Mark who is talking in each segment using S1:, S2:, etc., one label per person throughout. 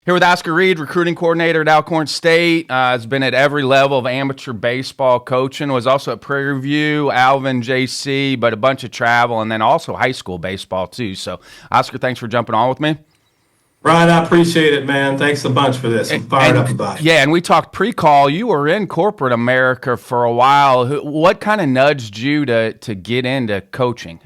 S1: Here with Oscar Reed, recruiting coordinator at Alcorn State. Has been at every level of amateur baseball coaching. Was also at Prairie View, Alvin, JC, but a bunch of travel, and then also high school baseball too. So, Oscar, thanks for jumping on with me.
S2: Ryan, I appreciate it, man. Thanks a bunch for this. I'm fired up about it.
S1: Yeah, and we talked pre-call. You were in corporate America for a while. What kind of nudged you to get into coaching?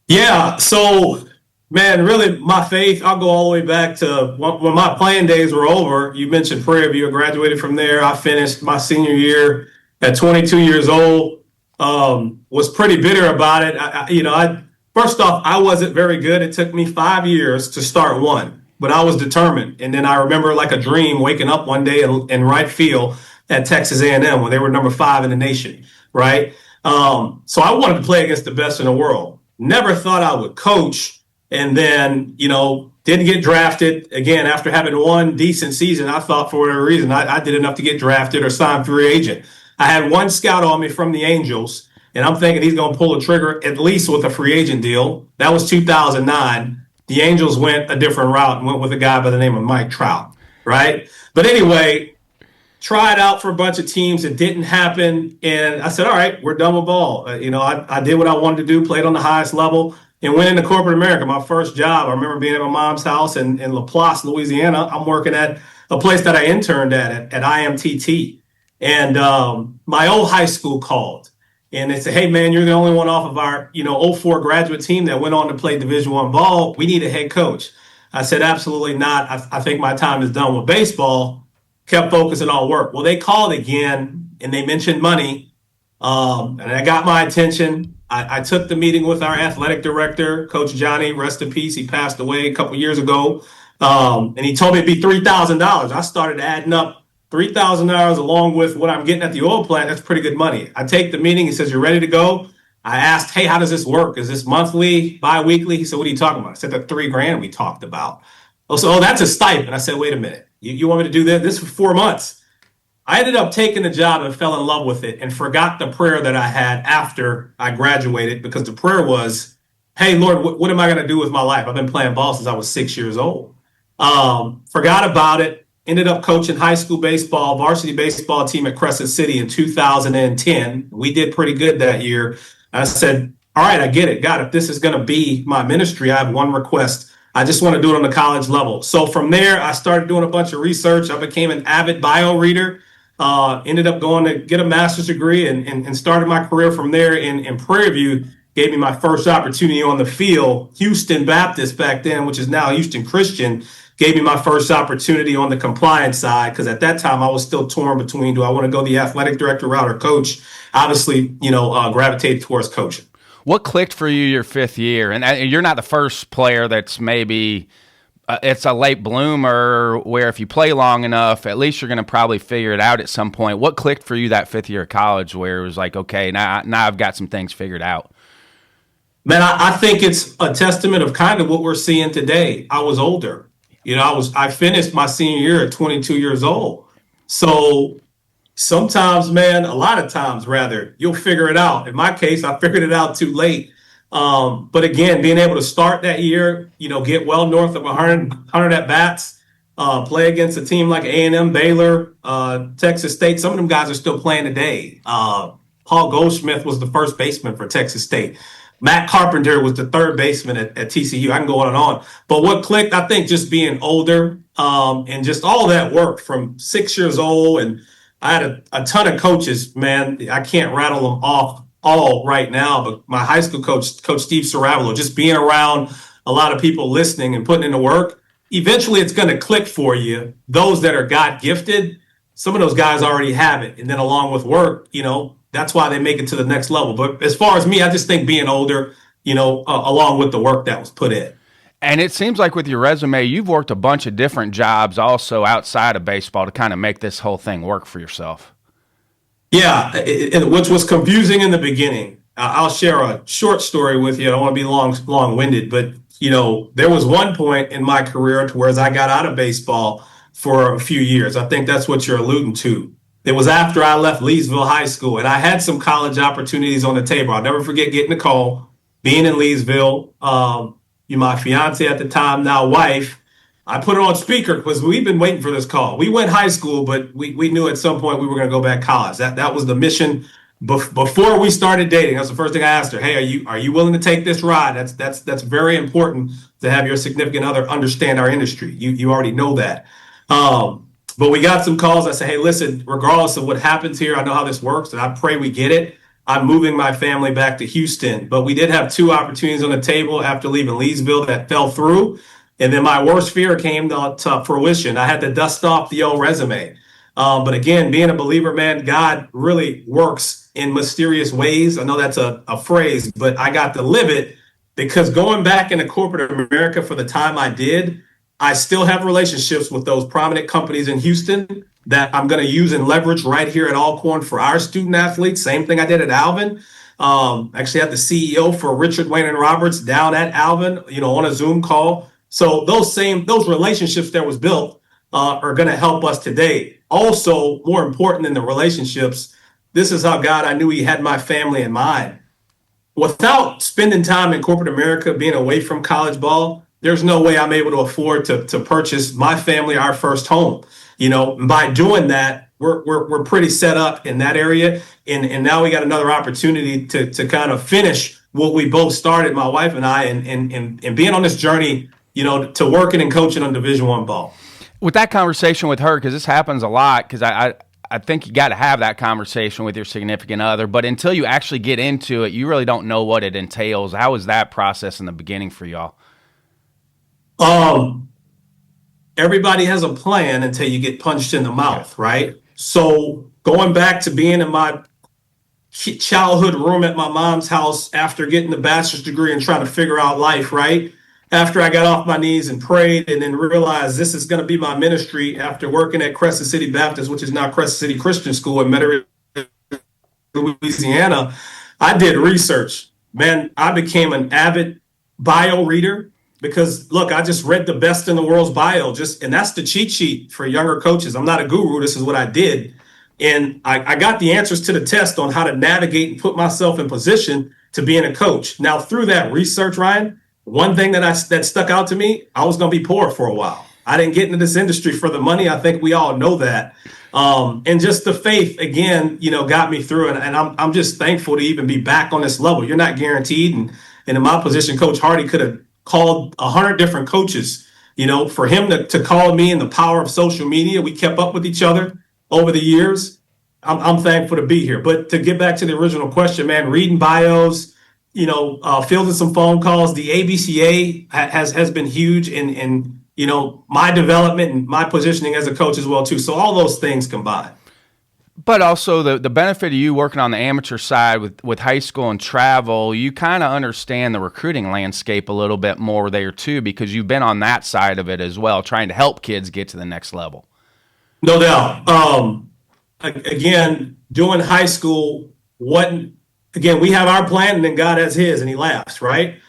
S2: Yeah, so, man, really my faith, I'll go all the way back to when my playing days were over. You mentioned Prairie View. I graduated from there. I finished my senior year at 22 years old. Was pretty bitter about it. First off, I wasn't very good. It took me 5 years to start one, but I was determined. And then I remember like a dream waking up one day in right field at Texas A&M when they were number 5 in the nation, right? So I wanted to play against the best in the world. Never thought I would coach. And then, didn't get drafted. Again, after having one decent season, I thought for whatever reason, I did enough to get drafted or signed free agent. I had one scout on me from the Angels, and I'm thinking he's going to pull the trigger at least with a free agent deal. That was 2009. The Angels went a different route and went with a guy by the name of Mike Trout, right? But anyway, tried out for a bunch of teams. It didn't happen. And I said, all right, we're done with ball. I did what I wanted to do, played on the highest level, and went into corporate America. My first job, I remember being at my mom's house in Laplace, Louisiana. I'm working at a place that I interned at IMTT. And my old high school called. And they said, hey, man, you're the only one off of our, 04 graduate team that went on to play Division I ball. We need a head coach. I said, absolutely not. I think my time is done with baseball. Kept focusing on work. Well, they called again, and they mentioned money. And I got my attention. I took the meeting with our athletic director, Coach Johnny, rest in peace. He passed away a couple years ago. And he told me it'd be $3,000. I started adding up $3,000 along with what I'm getting at the oil plant. That's pretty good money. I take the meeting. He says, you're ready to go? I asked, hey, how does this work? Is this monthly, bi-weekly? He said, what are you talking about? I said, the $3,000 we talked about. Oh, that's a stipend. I said, wait a minute. You want me to do this? This for 4 months. I ended up taking the job and fell in love with it and forgot the prayer that I had after I graduated, because the prayer was, hey, Lord, what am I going to do with my life? I've been playing ball since I was 6 years old. Forgot about it. Ended up coaching high school baseball, varsity baseball team at Crescent City in 2010. We did pretty good that year. I said, all right, I get it. God, if this is going to be my ministry, I have one request. I just want to do it on the college level. So from there, I started doing a bunch of research. I became an avid bio reader. Ended up going to get a master's degree and started my career from there in Prairie View. Gave me my first opportunity on the field. Houston Baptist back then, which is now Houston Christian, gave me my first opportunity on the compliance side, because at that time I was still torn between, do I want to go the athletic director route or coach? Obviously, gravitated towards coaching.
S1: What clicked for you your 5th year? And you're not the first player that's maybe it's a late bloomer where if you play long enough, at least you're going to probably figure it out at some point. What clicked for you that 5th year of college where it was like, okay, now I've got some things figured out?
S2: Man, I think it's a testament of kind of what we're seeing today. I was older. I finished my senior year at 22 years old. So sometimes, man, a lot of times rather, you'll figure it out. In my case, I figured it out too late. But again, being able to start that year, get well north of 100 at bats, play against a team like A&M, Baylor, Texas State. Some of them guys are still playing today. Paul Goldschmidt was the first baseman for Texas State. Matt Carpenter was the third baseman at TCU. I can go on and on. But what clicked, I think, just being older and just all that work from 6 years old. And I had a ton of coaches, man. I can't rattle them off all right now. But my high school coach, Coach Steve Saravalo, just being around a lot of people listening and putting in the work, eventually it's going to click for you. Those that are God gifted, some of those guys already have it. And then along with work, that's why they make it to the next level. But as far as me, I just think being older, along with the work that was put in.
S1: And it seems like with your resume, you've worked a bunch of different jobs also outside of baseball to kind of make this whole thing work for yourself.
S2: Yeah, which was confusing in the beginning. I'll share a short story with you. I don't want to be long-winded, but, there was one point in my career to where as I got out of baseball for a few years. I think that's what you're alluding to. It was after I left Leesville High School, and I had some college opportunities on the table. I'll never forget getting a call, being in Leesville. My fiance at the time, now wife, I put it on speaker because we've been waiting for this call. We went high school, but we knew at some point we were going to go back college. That was the mission before we started dating. That's the first thing I asked her. Hey, are you willing to take this ride? That's very important to have your significant other understand our industry. You already know that. But we got some calls. I said, hey, listen, regardless of what happens here, I know how this works, and I pray we get it. I'm moving my family back to Houston. But we did have 2 opportunities on the table after leaving Leesville that fell through. And then my worst fear came to fruition. I had to dust off the old resume. But again, being a believer, man, God really works in mysterious ways. I know that's a phrase, but I got to live it because going back into corporate America for the time I did, I still have relationships with those prominent companies in Houston that I'm going to use and leverage right here at Alcorn for our student athletes. Same thing I did at Alvin. Actually had the CEO for Richard Wayne and Roberts down at Alvin, on a Zoom call. So those relationships that was built are going to help us today. Also, more important than the relationships, this is how God, I knew he had my family in mind. Without spending time in corporate America, being away from college ball, there's no way I'm able to afford to purchase my family our first home. By doing that, we're pretty set up in that area. And now we got another opportunity to kind of finish what we both started, my wife and I, and being on this journey, to working and coaching on Division I ball.
S1: With that conversation with her, because this happens a lot, because I think you got to have that conversation with your significant other, but until you actually get into it, you really don't know what it entails. How was that process in the beginning for y'all?
S2: Everybody has a plan until you get punched in the mouth, right? So going back to being in my childhood room at my mom's house after getting the bachelor's degree and trying to figure out life, right? After I got off my knees and prayed and then realized this is going to be my ministry after working at Crescent City Baptist, which is now Crescent City Christian School in Metairie, Louisiana, I did research. Man, I became an avid bio reader because, look, I just read the best in the world's bio, and that's the cheat sheet for younger coaches. I'm not a guru. This is what I did. And I got the answers to the test on how to navigate and put myself in position to being a coach. Now, through that research, Ryan, one thing that stuck out to me, I was going to be poor for a while. I didn't get into this industry for the money. I think we all know that. And just the faith, again, got me through it. And I'm just thankful to even be back on this level. You're not guaranteed. And in my position, Coach Hardy could have called 100 different coaches, for him to call me and the power of social media. We kept up with each other over the years. I'm thankful to be here. But to get back to the original question, man, reading bios, fielding some phone calls. The ABCA has been huge in my development and my positioning as a coach as well too. So all those things combined.
S1: But also the benefit of you working on the amateur side with high school and travel, you kind of understand the recruiting landscape a little bit more there too, because you've been on that side of it as well, trying to help kids get to the next level.
S2: No doubt. Again, doing high school, we have our plan and then God has his and he laughs, right?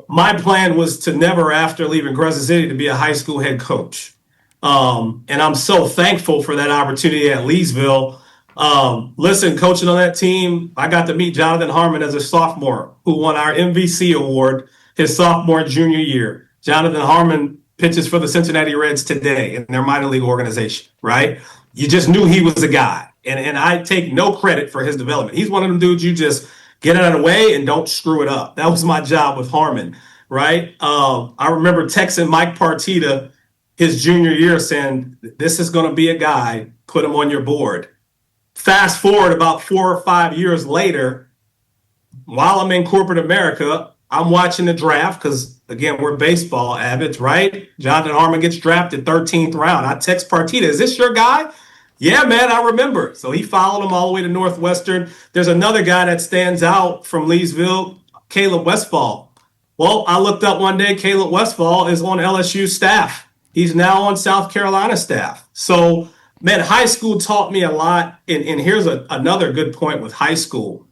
S2: My plan was to never, after leaving Crescent City, to be a high school head coach. And I'm so thankful for that opportunity at Leesville. Listen, coaching on that team, I got to meet Jonathan Harmon as a sophomore who won our MVC award his sophomore and junior year. Jonathan Harmon pitches for the Cincinnati Reds today in their minor league organization, right? You just knew he was a guy. And I take no credit for his development. He's one of them dudes you just get out of the way and don't screw it up. That was my job with Harmon, right? I remember texting Mike Partita his junior year saying, this is going to be a guy, put him on your board. Fast forward about 4 or 5 years later, while I'm in corporate America, I'm watching the draft because, again, we're baseball avids, right? Jonathan Harmon gets drafted 13th round. I text Partita, is this your guy? Yeah, man, I remember. So he followed him all the way to Northwestern. There's another guy that stands out from Leesville, Caleb Westfall. Well, I looked up one day, Caleb Westfall is on LSU's staff. He's now on South Carolina staff. So, man, high school taught me a lot. And here's another good point with high school.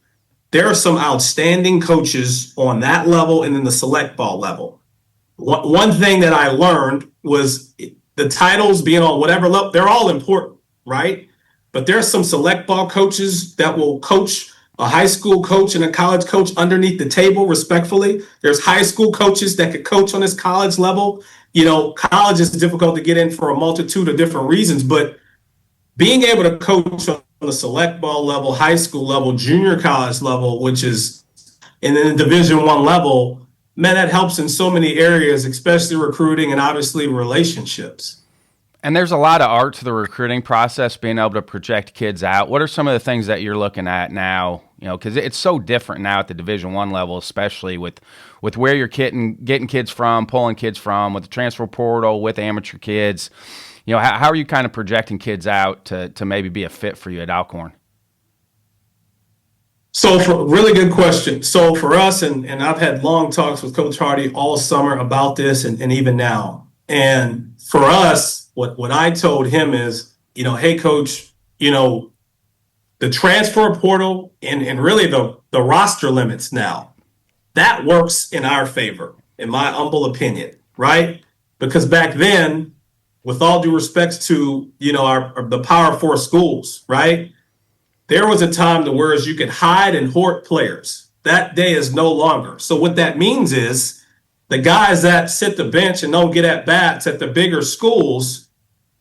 S2: There are some outstanding coaches on that level and then the select ball level. One thing that I learned was the titles being on whatever level, they're all important, right? But there's some select ball coaches that will coach a high school coach and a college coach underneath the table, respectfully. There's high school coaches that could coach on this college level. College is difficult to get in for a multitude of different reasons, but being able to coach on the select ball level, high school level, junior college level, which is in the Division I level, man, that helps in so many areas, especially recruiting and obviously relationships.
S1: And there's a lot of art to the recruiting process, being able to project kids out. What are some of the things that you're looking at now? Because it's so different now at the Division I level, especially with where you're getting kids from, pulling kids from, with the transfer portal, with amateur kids. How are you kind of projecting kids out to maybe be a fit for you at Alcorn?
S2: So, really good question. So for us, and I've had long talks with Coach Hardy all summer about this and even now. And for us, what I told him is, hey, Coach, the transfer portal and really the roster limits now, that works in our favor, in my humble opinion, right? Because back then, with all due respects to, the Power Four schools, right? There was a time to where you could hide and hoard players. That day is no longer. So what that means is the guys that sit the bench and don't get at bats at the bigger schools,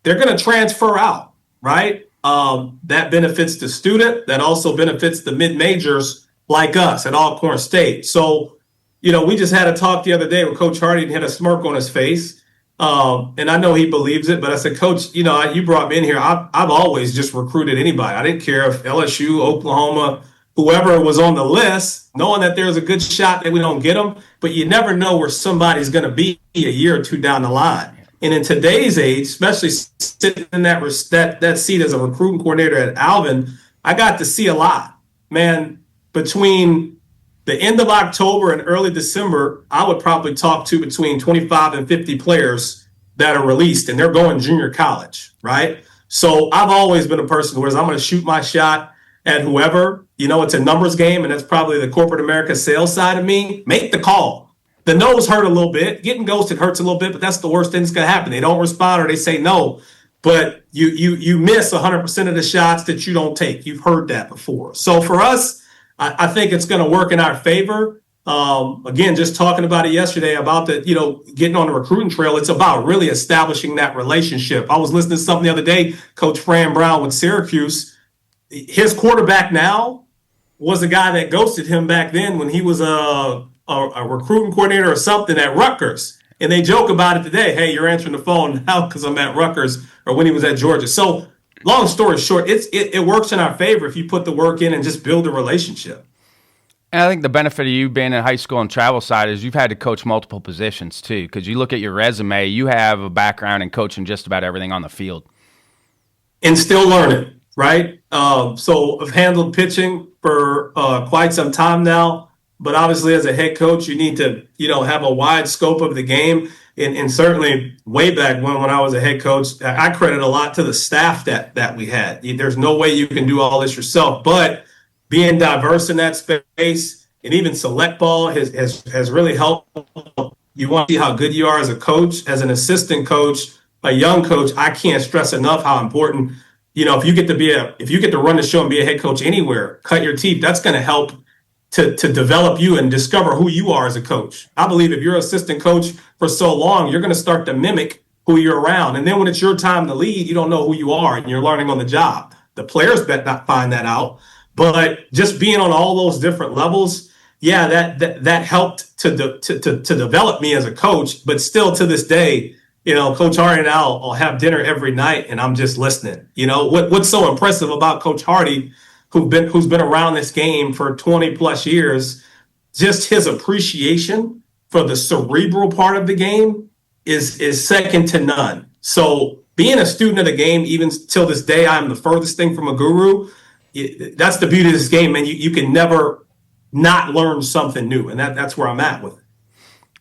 S2: they're going to transfer out, right? That benefits the student. That also benefits the mid-majors like us at Alcorn State. So, we just had a talk the other day with Coach Hardy and had a smirk on his face. And I know he believes it, but I said, Coach, you brought me in here. I've always just recruited anybody. I didn't care if LSU, Oklahoma, whoever was on the list, knowing that there's a good shot that we don't get them, but you never know where somebody's going to be a year or two down the line. And in today's age, especially sitting in that seat as a recruiting coordinator at Alvin, I got to see a lot. Man, between the end of October and early December, I would probably talk to between 25 and 50 players that are released, and they're going junior college, right? So I've always been a person who is I'm going to shoot my shot at whoever. It's a numbers game, and that's probably the corporate America sales side of me. Make the call. The no's hurt a little bit. Getting ghosted hurts a little bit, but that's the worst thing that's going to happen. They don't respond or they say no, but you miss 100% of the shots that you don't take. You've heard that before. So for us, I think it's going to work in our favor. Again, just talking about it yesterday about getting on the recruiting trail. It's about really establishing that relationship. I was listening to something the other day, Coach Fran Brown with Syracuse. His quarterback now was a guy that ghosted him back then when he was a recruiting coordinator or something at Rutgers. And they joke about it today. Hey, you're answering the phone now because I'm at Rutgers, or when he was at Georgia. So long story short, it works in our favor if you put the work in and just build a relationship.
S1: And I think the benefit of you being in high school and travel side is you've had to coach multiple positions too, because you look at your resume, you have a background in coaching just about everything on the field. And
S2: still learning, right? So I've handled pitching for quite some time now, but obviously as a head coach, you need to, have a wide scope of the game. And certainly way back when I was a head coach, I credit a lot to the staff that we had. There's no way you can do all this yourself, but being diverse in that space and even select ball has really helped. You want to see how good you are as a coach, as an assistant coach, a young coach. I can't stress enough how important, if you get to run the show and be a head coach anywhere, cut your teeth, that's going to help to develop you and discover who you are as a coach. I believe if you're an assistant coach for so long, you're going to start to mimic who you're around. And then when it's your time to lead, you don't know who you are and you're learning on the job. The players bet not find that out. But just being on all those different levels, that helped to develop me as a coach. But still to this day, Coach Hardy and I'll have dinner every night and I'm just listening. What's so impressive about Coach Hardy, who's been around this game for 20 plus years, just his appreciation for the cerebral part of the game is second to none. So being a student of the game, even till this day, I'm the furthest thing from a guru. That's the beauty of this game, man. You can never not learn something new, and that's where I'm at with it.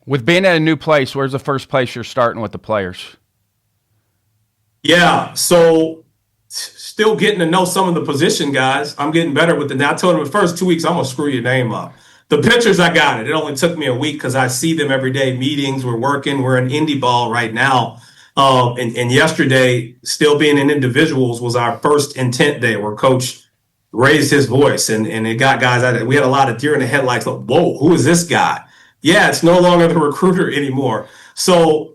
S1: With being at a new place, where's the first place you're starting with the players?
S2: Yeah, so still getting to know some of the position guys. I'm getting better with it. I told them the first 2 weeks, I'm going to screw your name up. The pitchers, I got it. It only took me a week because I see them every day. Meetings, we're working. We're in indie ball right now. And yesterday, still being in individuals, was our first intent day where Coach raised his voice, and it got guys out. We had a lot of deer in the headlights. Like, whoa, who is this guy? Yeah, it's no longer the recruiter anymore. So,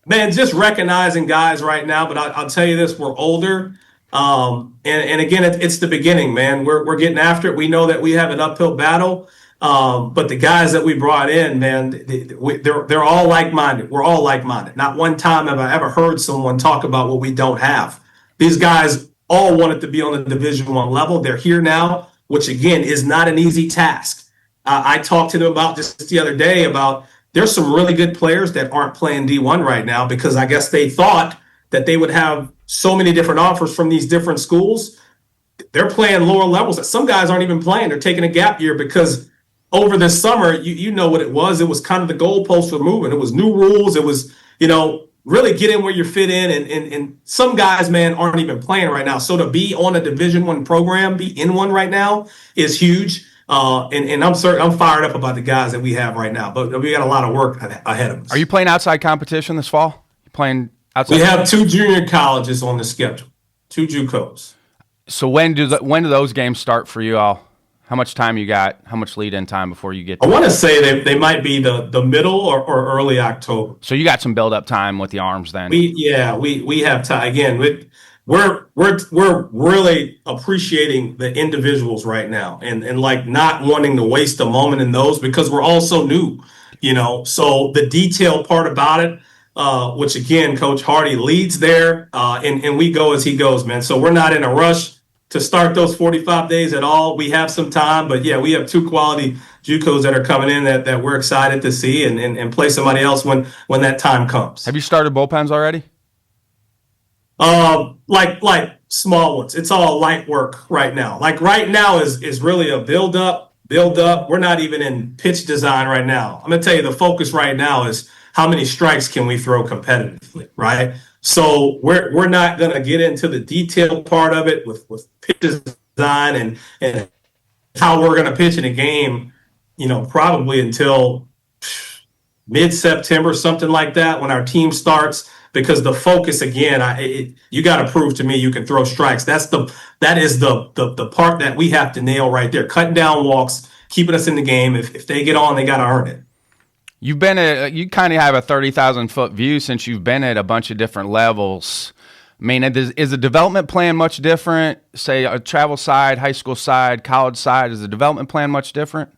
S2: man, just recognizing guys right now. But I'll tell you this: we're older, and again, it's the beginning, man. We're getting after it. We know that we have an uphill battle, but the guys that we brought in, man, they're all like-minded. We're all like-minded. Not one time have I ever heard someone talk about what we don't have. These guys all wanted to be on the Division I level. They're here now, which again is not an easy task. I talked to them about just the other day about there's some really good players that aren't playing D1 right now because I guess they thought that they would have so many different offers from these different schools. They're playing lower levels. Some guys aren't even playing. They're taking a gap year because over this summer, you know what it was. It was kind of the goalposts were moving. It was new rules. It was, really get in where you fit in. And some guys, man, aren't even playing right now. So to be on a Division I program, be in one right now is huge. And I'm fired up about the guys that we have right now. But we got a lot of work ahead of us.
S1: Are you playing outside competition this fall? You playing outside?
S2: We have 2 junior colleges on the schedule, 2 JUCOs.
S1: So when do those games start for you all? How much time you got? How much lead-in time before you get?
S2: I want to say they might be the middle or early October.
S1: So you got some build-up time with the arms then.
S2: We have time. Again, we're really appreciating the individuals right now and like not wanting to waste a moment in those because we're all so new, So the detail part about it, which again, Coach Hardy leads there, and we go as he goes, man. So we're not in a rush to start those 45 days at all. We have some time, but yeah, we have 2 quality JUCOs that are coming in that we're excited to see and play somebody else when that time comes.
S1: Have you started bullpens already?
S2: Like small ones. It's all light work right now. Like right now is really a build up. We're not even in pitch design right now. I'm gonna tell you the focus right now is how many strikes can we throw competitively, right? So we're not gonna get into the detailed part of it with pitch design and how we're gonna pitch in a game, probably until mid-September, something like that, when our team starts. Because the focus again, you got to prove to me you can throw strikes. That is the part that we have to nail right there. Cutting down walks, keeping us in the game. If they get on, they got to earn it.
S1: You kind of have a 30,000-foot view since you've been at a bunch of different levels. I mean, is the development plan much different? Say a travel side, high school side, college side. Is the development plan much different?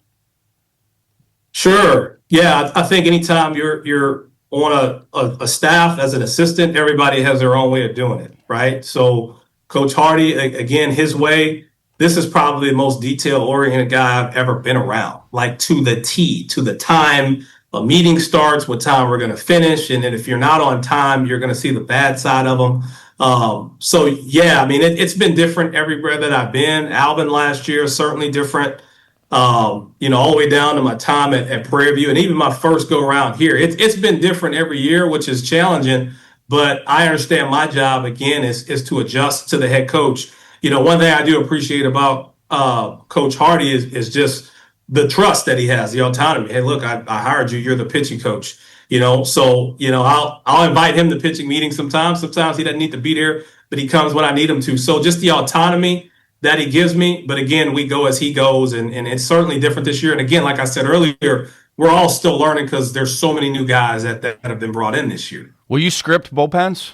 S2: Sure. Yeah, I think anytime you're on a staff as an assistant, everybody has their own way of doing it, right? So Coach Hardy, again, his way, this is probably the most detail-oriented guy I've ever been around, like to the T, to the time a meeting starts, what time we're going to finish, and then if you're not on time, you're going to see the bad side of them. So, yeah, I mean, it's been different everywhere that I've been. Alvin last year, certainly different. All the way down to my time at Prairie View and even my first go around here. It's been different every year, which is challenging, but I understand my job again is to adjust to the head coach. One thing I do appreciate about Coach Hardy is just the trust that he has, the autonomy. Hey, look, I hired you. You're the pitching coach. So I'll invite him to pitching meetings sometimes. Sometimes he doesn't need to be there, but he comes when I need him to. So just the autonomy that he gives me. But again, we go as he goes, and it's certainly different this year. And again, like I said earlier, we're all still learning because there's so many new guys that have been brought in this year.
S1: Will you script bullpens?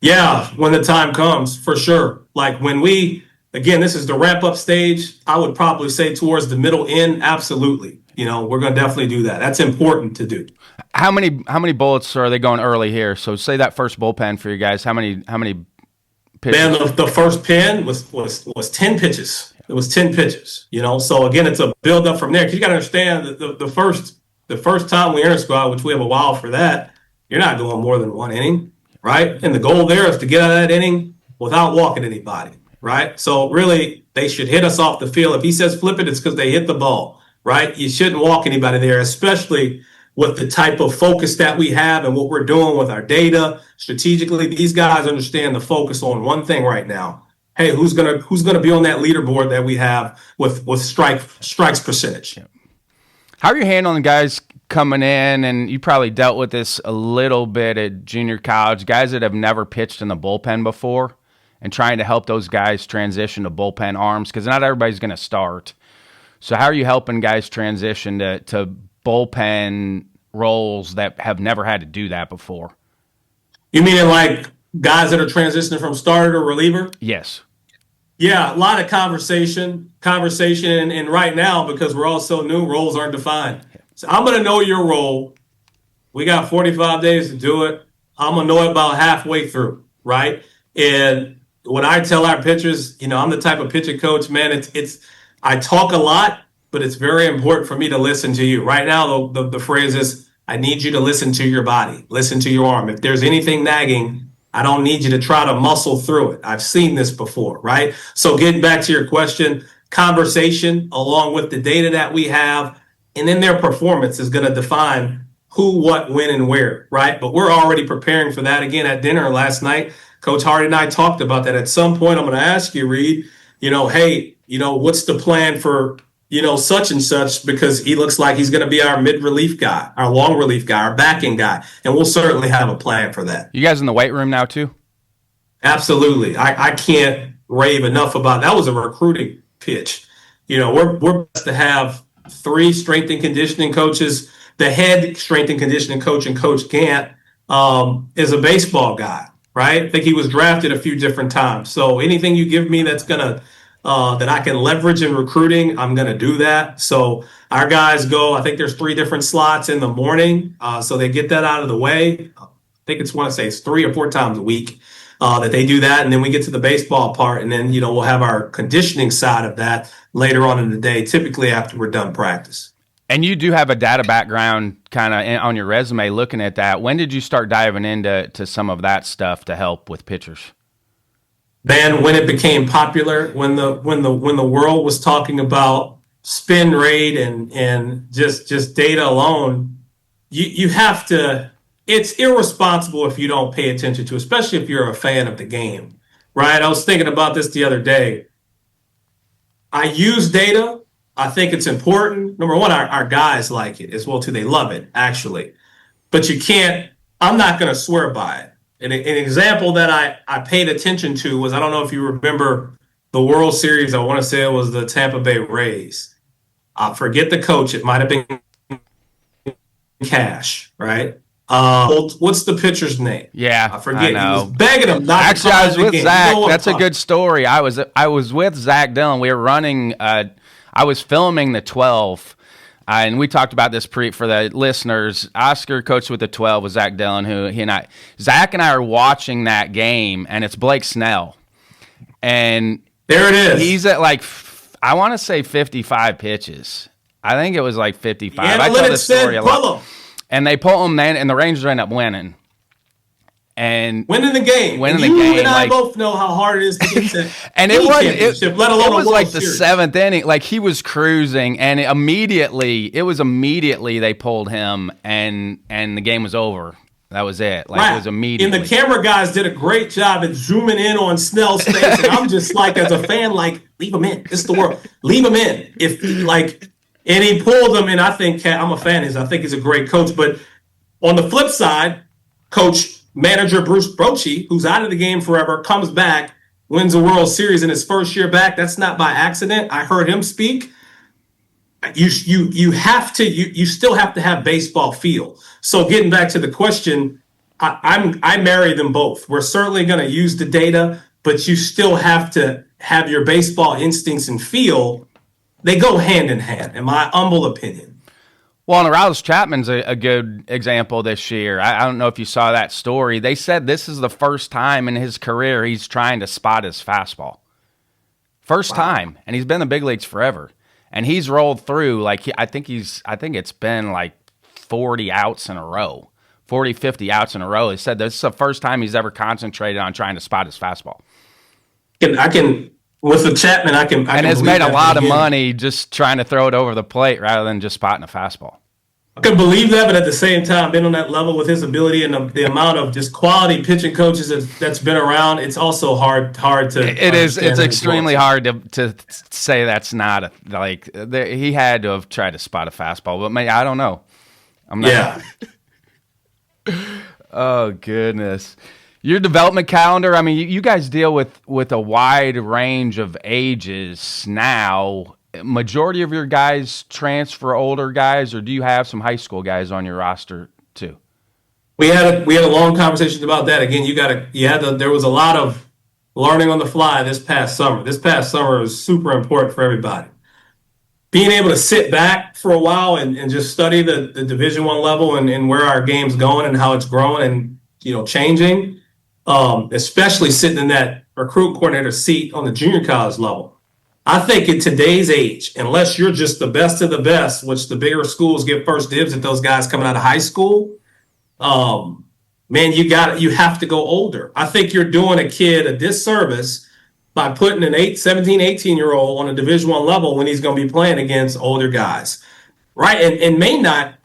S2: Yeah, when the time comes, for sure. Like when again, this is the wrap-up stage, I would probably say towards the middle end, absolutely. We're going to definitely do that. That's important to do.
S1: How many bullets are they going early here? So say that first bullpen for you guys, how many pitches?
S2: Man, the first pin was 10 pitches. It was 10 pitches, So again, it's a build up from there. Because you got to understand that the first time we enter squad, which we have a while for that, you're not going more than 1 inning, right? And the goal there is to get out of that inning without walking anybody, right? So really, they should hit us off the field. If he says flip it, it's because they hit the ball, right? You shouldn't walk anybody there, especially with the type of focus that we have and what we're doing with our data strategically. These guys understand the focus on one thing right now. Hey, who's gonna be on that leaderboard that we have with strikes percentage?
S1: How are you handling guys coming in? And you probably dealt with this a little bit at junior college, guys that have never pitched in the bullpen before, and trying to help those guys transition to bullpen arms? Because not everybody's going to start. So how are you helping guys transition to bullpen roles that have never had to do that before?
S2: You mean like guys that are transitioning from starter to reliever?
S1: Yes.
S2: Yeah, a lot of conversation, and right now, because we're all so new, roles aren't defined. So I'm going to know your role. We got 45 days to do it. I'm going to know it about halfway through, right? And when I tell our pitchers, I'm the type of pitching coach, man, I talk a lot, but it's very important for me to listen to you. Right now, the phrase is, I need you to listen to your body, listen to your arm. If there's anything nagging, I don't need you to try to muscle through it. I've seen this before, right? So getting back to your question, conversation along with the data that we have, and then their performance is going to define who, what, when, and where, right? But we're already preparing for that. Again, at dinner last night, Coach Hardy and I talked about that. At some point, I'm going to ask you, Reed, hey, what's the plan for, such and such, because he looks like he's going to be our mid-relief guy, our long relief guy, our backing guy. And we'll certainly have a plan for that.
S1: You guys in the weight room now too?
S2: Absolutely. I can't rave enough about that. Was a recruiting pitch. We're blessed to have 3 strength and conditioning coaches. The head strength and conditioning coach, and Coach Gant, is a baseball guy, right? I think he was drafted a few different times. So anything you give me that's going to that I can leverage in recruiting, I'm going to do that. So our guys go, I think there's 3 different slots in the morning. So they get that out of the way. I think it's 3 or 4 times a week that they do that. And then we get to the baseball part. And then, we'll have our conditioning side of that later on in the day, typically after we're done practice.
S1: And you do have a data background kind of on your resume looking at that. When did you start diving into some of that stuff to help with pitchers?
S2: Man, when it became popular, when the world was talking about spin rate and just data alone, you have to. It's irresponsible if you don't pay attention to, especially if you're a fan of the game, right? I was thinking about this the other day. I use data. I think it's important. Number one, our guys like it as well too. They love it, actually. But you can't. I'm not going to swear by it. An example that I paid attention to was, I don't know if you remember the World Series. I want to say it was the Tampa Bay Rays. I forget the coach. It might have been Cash, right? What's the pitcher's name?
S1: Yeah,
S2: I forget.
S1: I know.
S2: He was begging him not
S1: Actually,
S2: to
S1: I was with
S2: game.
S1: Zach. That's a good story. I was with Zach Dillon. We were running. I was filming the 12. And we talked about this for the listeners. Oscar coached with the 12 with Zach Dillon, Zach and I are watching that game, and it's Blake Snell. And
S2: there it is.
S1: He's at I want to say 55 pitches. I think it was 55. I tell this story a lot. And they pull him then, and the Rangers end up winning. And
S2: winning the game. You and I both know how hard it is to get to
S1: and
S2: it was
S1: like the 7th inning. He was cruising, and immediately they pulled him, and the game was over. That was it. It was immediately.
S2: And the camera guys did a great job at zooming in on Snell's face, and I'm just as a fan, leave him in. It's the world. Leave him in. And he pulled him, and I think I'm a fan. I think he's a great coach. But on the flip side, Manager Bruce Bochy, who's out of the game forever, comes back, wins a World Series in his first year back. That's not by accident. I heard him speak. You still have to have baseball feel. So getting back to the question, I marry them both. We're certainly going to use the data, but you still have to have your baseball instincts and feel. They go hand in hand, in my humble opinion.
S1: Well, and Aroldis Chapman's a good example this year. I don't know if you saw that story. They said this is the first time in his career he's trying to spot his fastball. First time, and he's been in the big leagues forever. And he's rolled through I think it's been 40 outs in a row. 40, 50 outs in a row. He said this is the first time he's ever concentrated on trying to spot his fastball.
S2: With the Chapman, I can
S1: has made a lot of money just trying to throw it over the plate rather than just spotting a fastball.
S2: I can believe that, but at the same time, being on that level with his ability and the amount of just quality pitching coaches that's been around, it's also hard to.
S1: It is. It's extremely hard to say that's not he had to have tried to spot a fastball, but I don't know. I'm not.
S2: Yeah.
S1: Oh goodness. Your development calendar, I mean, you guys deal with a wide range of ages now. Majority of your guys transfer older guys, or do you have some high school guys on your roster too?
S2: We had a long conversation about that. Again, there was a lot of learning on the fly this past summer. This past summer was super important for everybody. Being able to sit back for a while and just study the Division I level and where our game's going and how it's growing and changing, especially sitting in that recruit coordinator seat on the junior college level. I think in today's age, unless you're just the best of the best, which the bigger schools get first dibs at those guys coming out of high school, man, you have to go older. I think you're doing a kid a disservice by putting an 17, 18-year-old on a Division I level when he's going to be playing against older guys, right? And may not,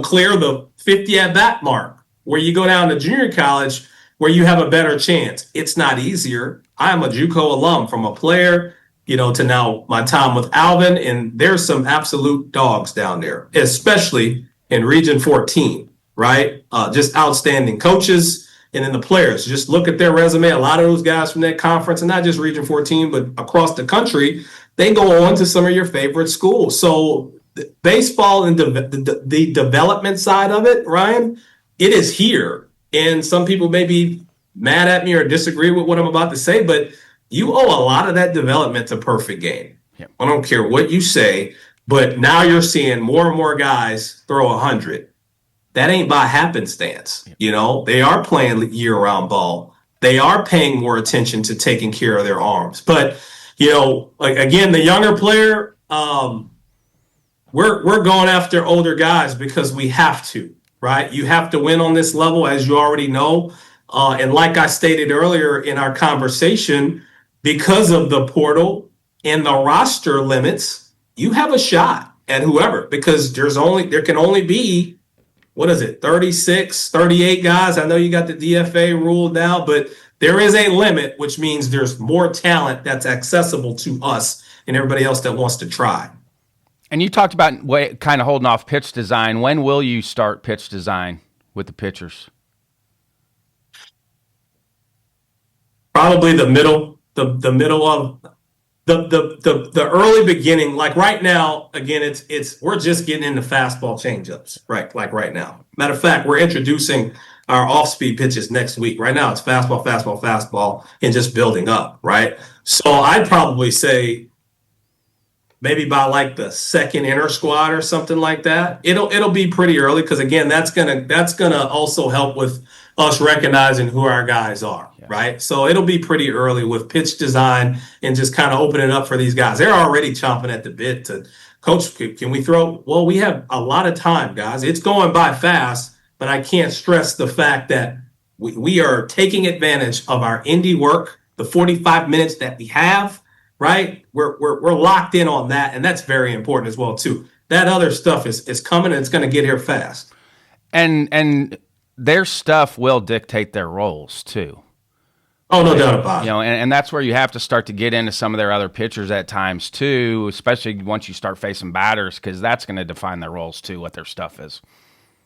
S2: clear the 50 at-bat mark where you go down to junior college where you have a better chance. It's not easier. I am a JUCO alum from a player, to now my time with Alvin, and there's some absolute dogs down there, especially in Region 14, right? Just outstanding coaches. And then the players, just look at their resume. A lot of those guys from that conference, and not just Region 14, but across the country, they go on to some of your favorite schools. So baseball and the development side of it, Ryan, it is here. And some people may be mad at me or disagree with what I'm about to say, but you owe a lot of that development to Perfect Game.
S1: Yep.
S2: I don't care what you say, but now you're seeing more and more guys throw 100. That ain't by happenstance. They are playing year-round ball. They are paying more attention to taking care of their arms. But, again, the younger player, we're going after older guys because we have to, right? You have to win on this level, as you already know. And like I stated earlier in our conversation, because of the portal and the roster limits, you have a shot at whoever, because there can only be 36, 38 guys. I know you got the DFA rule now, but there is a limit, which means there's more talent that's accessible to us and everybody else that wants to try.
S1: And you talked about kind of holding off pitch design. When will you start pitch design with the pitchers?
S2: Probably the middle of the early beginning. Like right now, again, we're just getting into fastball changeups, right? Like right now. Matter of fact, we're introducing our off-speed pitches next week. Right now, it's fastball, fastball, fastball, and just building up, right? So I'd probably say maybe by like the second inner squad or something like that. It'll be pretty early because again, that's gonna also help with us recognizing who our guys are, right? So it'll be pretty early with pitch design and just kind of opening up for these guys. They're already chomping at the bit to, Coach, can we throw? Well, we have a lot of time, guys. It's going by fast, but I can't stress the fact that we are taking advantage of our indie work, the 45 minutes that we have, right? We're locked in on that, and that's very important as well, too. That other stuff is coming, and it's going to get here fast.
S1: And their stuff will dictate their roles too.
S2: Oh, no doubt about it.
S1: And that's where you have to start to get into some of their other pitchers at times too, especially once you start facing batters, because that's going to define their roles too, what their stuff is.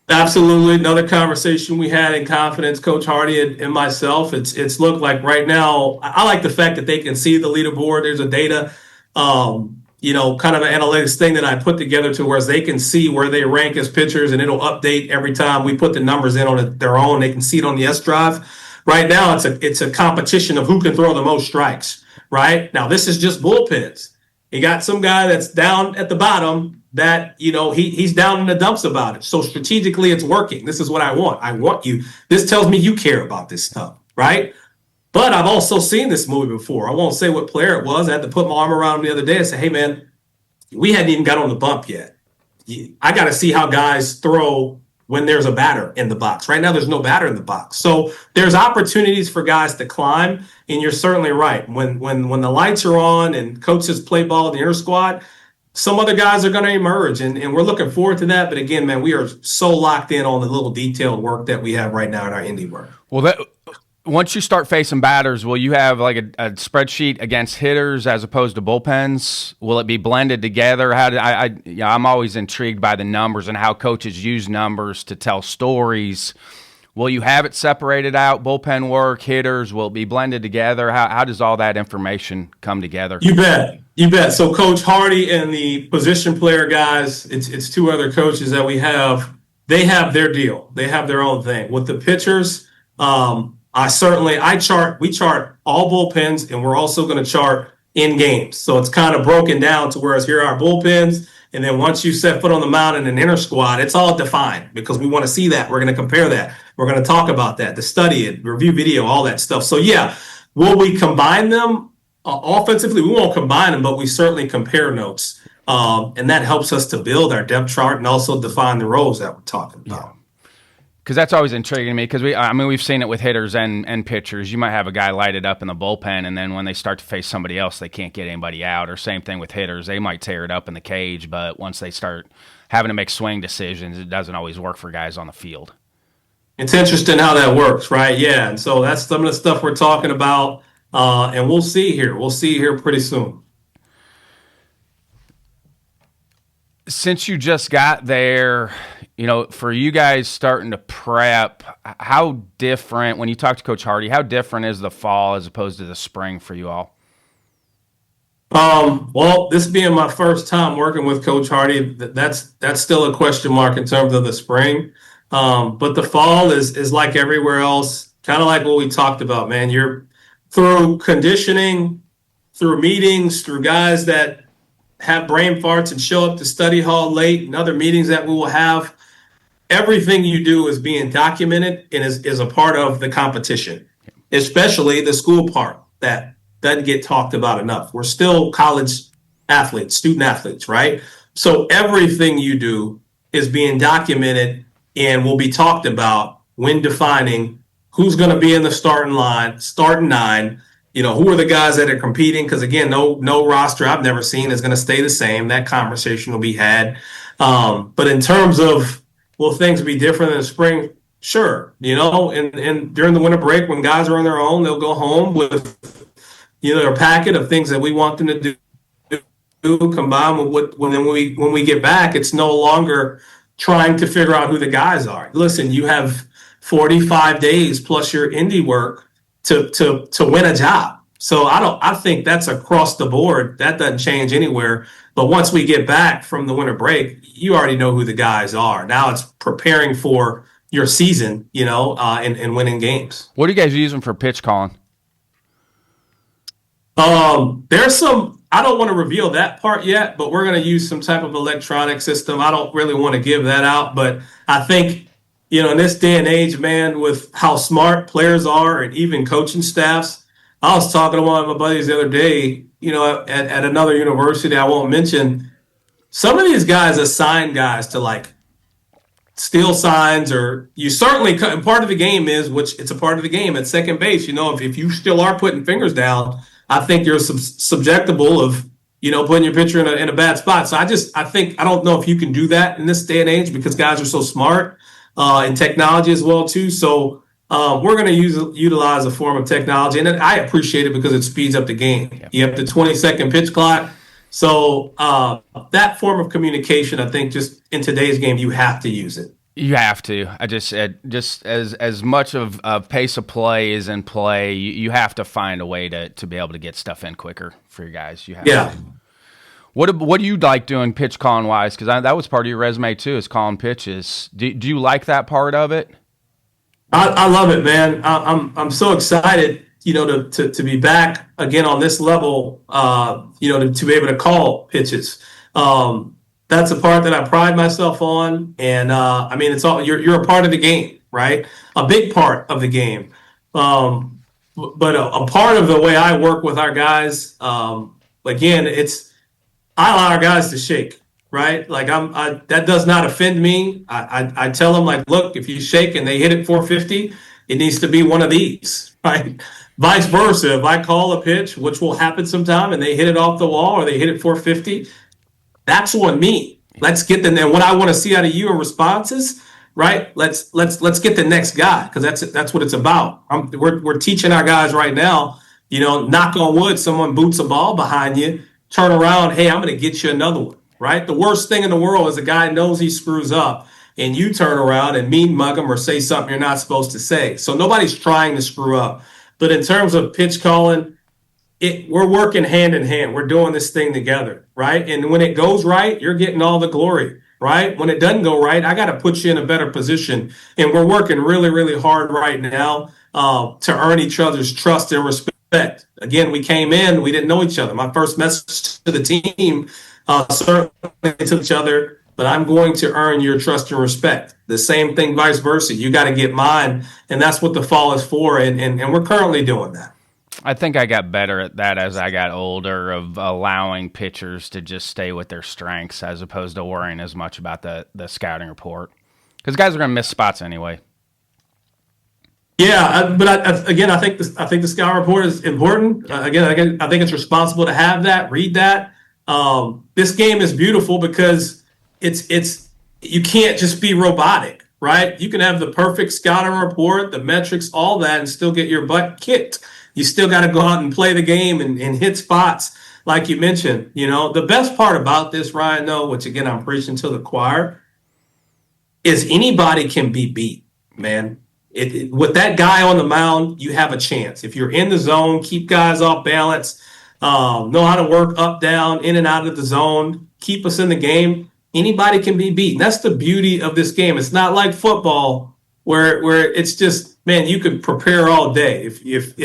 S2: Absolutely. Another conversation we had in confidence, Coach Hardy and myself, it's looked like right now, I like the fact that they can see the leaderboard. There's a data, kind of an analytics thing that I put together to where they can see where they rank as pitchers, and it'll update every time we put the numbers in on their own. They can see it on the S Drive. Right now, it's a competition of who can throw the most strikes, right? Now, this is just bullpens. You got some guy that's down at the bottom that, he's down in the dumps about it. So strategically, it's working. This is what I want. I want you. This tells me you care about this stuff, right? But I've also seen this movie before. I won't say what player it was. I had to put my arm around him the other day and say, hey, man, we hadn't even got on the bump yet. I got to see how guys throw when there's a batter in the box. Right now, there's no batter in the box. So there's opportunities for guys to climb, and you're certainly right. When the lights are on and coaches play ball in the inner squad, some other guys are going to emerge, and we're looking forward to that. But again, man, we are so locked in on the little detailed work that we have right now in our indie work.
S1: Well, once you start facing batters, will you have like a spreadsheet against hitters as opposed to bullpens? Will it be blended together? I'm always intrigued by the numbers and how coaches use numbers to tell stories. Will you have it separated out, bullpen work, hitters? Will it be blended together? How does all that information come together?
S2: You bet. You bet. So Coach Hardy and the position player guys, it's two other coaches that we have. They have their deal. They have their own thing. With the pitchers, we chart all bullpens, and we're also going to chart in games. So it's kind of broken down to whereas here are our bullpens. And then once you set foot on the mound in an inner squad, it's all defined because we want to see that. We're going to compare that. We're going to talk about that, to study it, review video, all that stuff. So, yeah, will we combine them offensively? We won't combine them, but we certainly compare notes. And that helps us to build our depth chart and also define the roles that we're talking about.
S1: Yeah. Because that's always intriguing to me because we've seen it with hitters and pitchers. You might have a guy lighted up in the bullpen, and then when they start to face somebody else, they can't get anybody out. Or same thing with hitters. They might tear it up in the cage, but once they start having to make swing decisions, it doesn't always work for guys on the field.
S2: It's interesting how that works, right? Yeah, and so that's some of the stuff we're talking about, and we'll see here. We'll see here pretty soon.
S1: Since you just got there, for you guys starting to prep, how different, when you talk to Coach Hardy, how different is the fall as opposed to the spring for you all?
S2: Well, this being my first time working with Coach Hardy, that's still a question mark in terms of the spring. But the fall is like everywhere else, kind of like what we talked about, man. You're through conditioning, through meetings, through guys that have brain farts and show up to study hall late and other meetings that we will have. Everything you do is being documented and is a part of the competition, especially the school part that doesn't get talked about enough. We're still college athletes, student athletes, right? So everything you do is being documented and will be talked about when defining who's going to be in the starting nine, who are the guys that are competing? Because, again, no roster I've never seen is going to stay the same. That conversation will be had. But in terms of, will things be different in the spring? Sure. And during the winter break, when guys are on their own, they'll go home with, their packet of things that we want them to do, combined with what, when we get back, it's no longer trying to figure out who the guys are. Listen, you have 45 days plus your indie work to win a job. So I think that's across the board. That doesn't change anywhere. But once we get back from the winter break, you already know who the guys are. Now it's preparing for your season, and winning games.
S1: What are you guys using for pitch calling?
S2: There's some, I don't want to reveal that part yet, but we're going to use some type of electronic system. I don't really want to give that out, but I think, in this day and age, man, with how smart players are and even coaching staffs, I was talking to one of my buddies the other day, at another university I won't mention. Some of these guys assign guys to steal signs, or you certainly, and part of the game is, which it's a part of the game at second base, if you still are putting fingers down, I think you're subjectable of, putting your pitcher in a bad spot. So I don't know if you can do that in this day and age because guys are so smart. And technology as well too. So we're going to utilize a form of technology, and I appreciate it because it speeds up the game. Yep. You have the 20-second pitch clock. So that form of communication, I think, just in today's game, you have to use it.
S1: You have to. I just said, just as much of pace of play is in play, you have to find a way to be able to get stuff in quicker for your guys. You have to. What do you like doing pitch calling wise? Because that was part of your resume too, is calling pitches. Do you like that part of it?
S2: I love it, man. I'm so excited, to be back again on this level. To be able to call pitches. That's a part that I pride myself on, and it's all you're a part of the game, right? A big part of the game. But a part of the way I work with our guys, again, I allow our guys to shake, right? That does not offend me. I tell them, look, if you shake and they hit it 450, it needs to be one of these, right? Vice versa, if I call a pitch, which will happen sometime, and they hit it off the wall or they hit it 450, that's on me. Let's get them there. What I want to see out of you in responses, right? Let's get the next guy, because that's what it's about. We're teaching our guys right now, knock on wood, someone boots a ball behind you, turn around, hey, I'm going to get you another one, right? The worst thing in the world is a guy knows he screws up and you turn around and mean mug them or say something you're not supposed to say. So nobody's trying to screw up. But in terms of pitch calling, we're working hand in hand. We're doing this thing together, right? And when it goes right, you're getting all the glory, right? When it doesn't go right, I got to put you in a better position. And we're working really, really hard right now to earn each other's trust and respect. Again, we came in, we didn't know each other. My first message to the team, certainly to each other, but I'm going to earn your trust and respect. The same thing, vice versa. You got to get mine, and that's what the fall is for, and we're currently doing that.
S1: I think I got better at that as I got older, of allowing pitchers to just stay with their strengths as opposed to worrying as much about the scouting report. Because guys are going to miss spots anyway.
S2: Yeah, but I think the scout report is important. Again, I think it's responsible to have that, read that. This game is beautiful because it's you can't just be robotic, right? You can have the perfect scouting report, the metrics, all that, and still get your butt kicked. You still got to go out and play the game and hit spots like you mentioned. You know, the best part about this, Ryan, though, which again I'm preaching to the choir, is anybody can be beat, man. With that guy on the mound, you have a chance. If you're in the zone, keep guys off balance, know how to work up, down, in and out of the zone, keep us in the game. Anybody can be beaten. That's the beauty of this game. It's not like football where it's just, man, you could prepare all day. If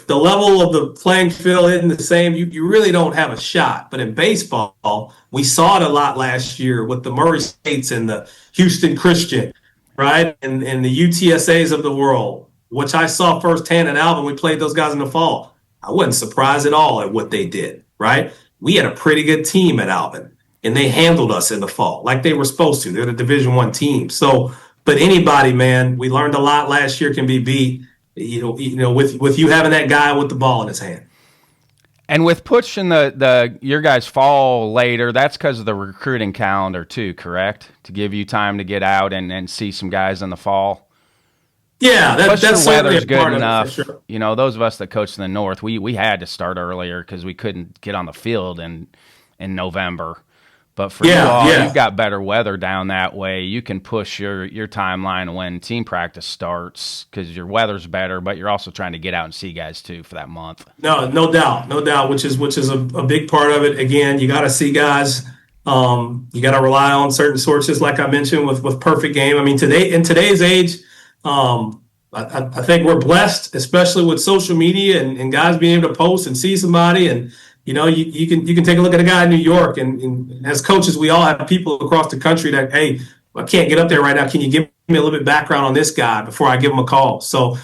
S2: the level of the playing field isn't the same, you really don't have a shot. But in baseball, we saw it a lot last year with the Murray States and the Houston Christian, right? And the UTSAs of the world, which I saw firsthand in Alvin. We played those guys in the fall. I wasn't surprised at all at what they did, right? We had a pretty good team at Alvin, and they handled us in the fall like they were supposed to. They're the Division I team. So, but anybody, man, we learned a lot last year can be beat. You know, with you having that guy with the ball in his hand.
S1: And with pushing your guys' fall later, that's because of the recruiting calendar too, correct? To give you time to get out and see some guys in the fall.
S2: Yeah, that's
S1: the weather's good enough.
S2: Sure.
S1: You know, those of us that coach in the North, we had to start earlier because we couldn't get on the field in November. But for you all, you've got better weather down that way. You can push your timeline when team practice starts because your weather's better, but you're also trying to get out and see guys too for that month.
S2: No doubt, which is a big part of it. Again, you got to see guys. You got to rely on certain sources, like I mentioned with Perfect Game. I mean, in today's age, I think we're blessed, especially with social media and guys being able to post and see somebody and. You know, you can take a look at a guy in New York, and as coaches, we all have people across the country that, hey, I can't get up there right now. Can you give me a little bit of background on this guy before I give him a call? So,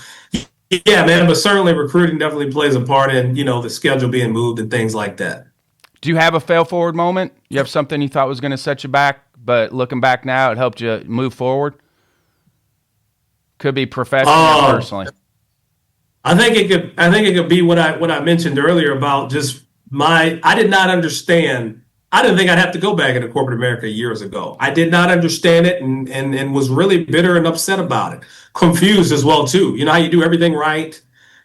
S2: yeah, man, but certainly recruiting definitely plays a part in, you know, the schedule being moved and things like that.
S1: Do you have a fail-forward moment? You have something you thought was going to set you back, but looking back now, it helped you move forward? Could be professionally or personally.
S2: I think it could be what I mentioned earlier about just I did not understand. I didn't think I'd have to go back into corporate America years ago. I did not understand it and was really bitter and upset about it. Confused as well, too. You know how you do everything right?